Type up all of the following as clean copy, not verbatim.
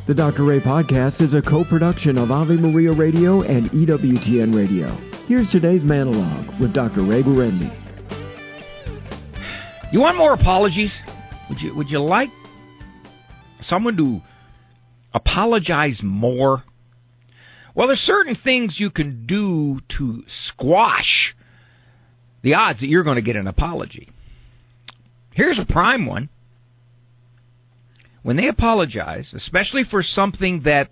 The Dr. Ray Podcast is a co-production of Ave Maria Radio and EWTN Radio. Here's today's monologue with Dr. Ray Guarendi. You want more apologies? Would you like someone to apologize more? Well, there's certain things you can do to squash the odds that you're going to get an apology. Here's a prime one. When they apologize, especially for something that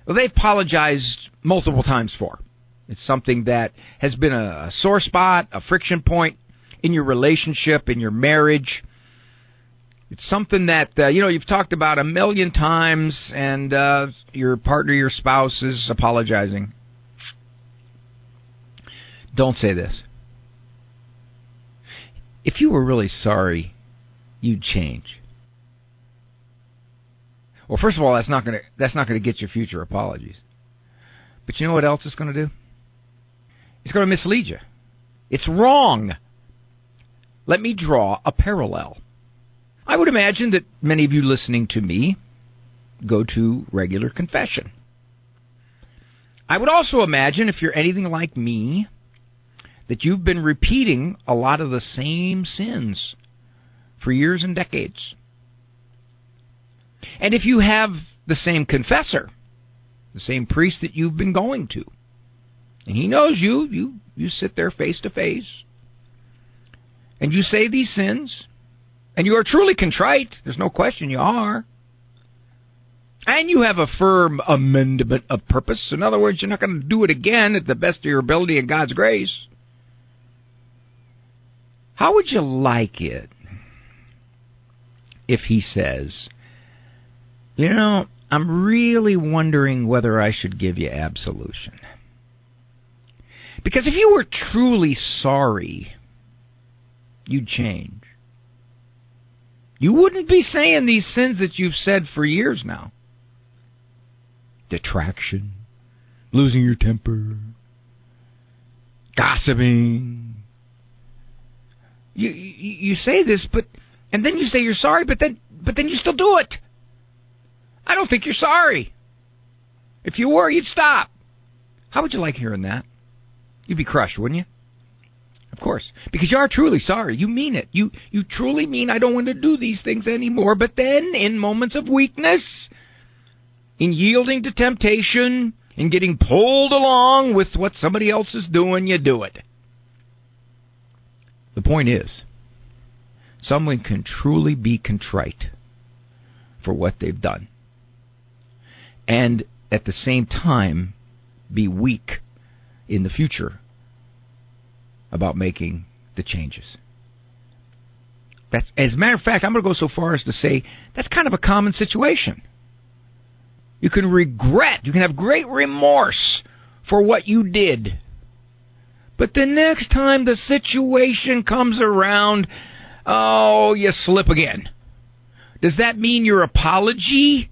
they've apologized multiple times for, it's something that has been a sore spot, a friction point in your relationship, in your marriage. It's something that, you've talked about a million times, and your partner, your spouse is apologizing. Don't say this. If you were really sorry, you'd change. Well, first of all, that's not going to get you future apologies. But you know what else it's going to do? It's going to mislead you. It's wrong. Let me draw a parallel. I would imagine that many of you listening to me go to regular confession. I would also imagine, if you're anything like me, that you've been repeating a lot of the same sins for years and decades. And if you have the same confessor, the same priest that you've been going to, and he knows you sit there face to face, and you say these sins, and you are truly contrite, there's no question you are, and you have a firm amendment of purpose, in other words, you're not going to do it again at the best of your ability and God's grace, how would you like it if he says, I'm really wondering whether I should give you absolution? Because if you were truly sorry, you'd change. You wouldn't be saying these sins that you've said for years now. Detraction, losing your temper, gossiping. You say this, and then you say you're sorry, but then you still do it. I don't think you're sorry. If you were, you'd stop. How would you like hearing that? You'd be crushed, wouldn't you? Of course, because you are truly sorry. You mean it. You truly mean, I don't want to do these things anymore. But then, in moments of weakness, in yielding to temptation, in getting pulled along with what somebody else is doing, you do it. The point is, someone can truly be contrite for what they've done, and at the same time be weak in the future about making the changes. That's, as a matter of fact, I'm going to go so far as to say that's kind of a common situation. You can regret, you can have great remorse for what you did, but the next time the situation comes around, you slip again. Does that mean your apology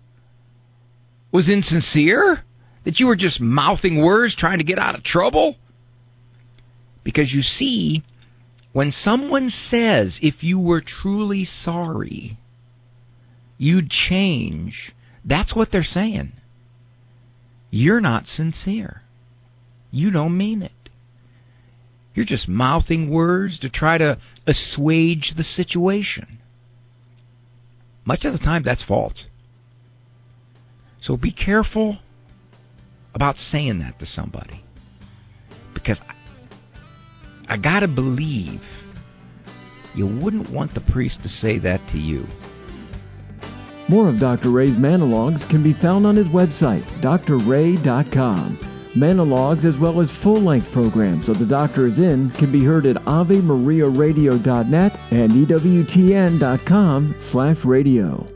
was insincere? That you were just mouthing words trying to get out of trouble? Because you see, when someone says, if you were truly sorry, you'd change, that's what they're saying. You're not sincere. You don't mean it. You're just mouthing words to try to assuage the situation. Much of the time, that's false. So be careful about saying that to somebody. Because I gotta believe you wouldn't want the priest to say that to you. More of Dr. Ray's monologues can be found on his website, drray.com. Monologues as well as full-length programs of The Doctor Is In can be heard at AveMariaRadio.net and EWTN.com/radio.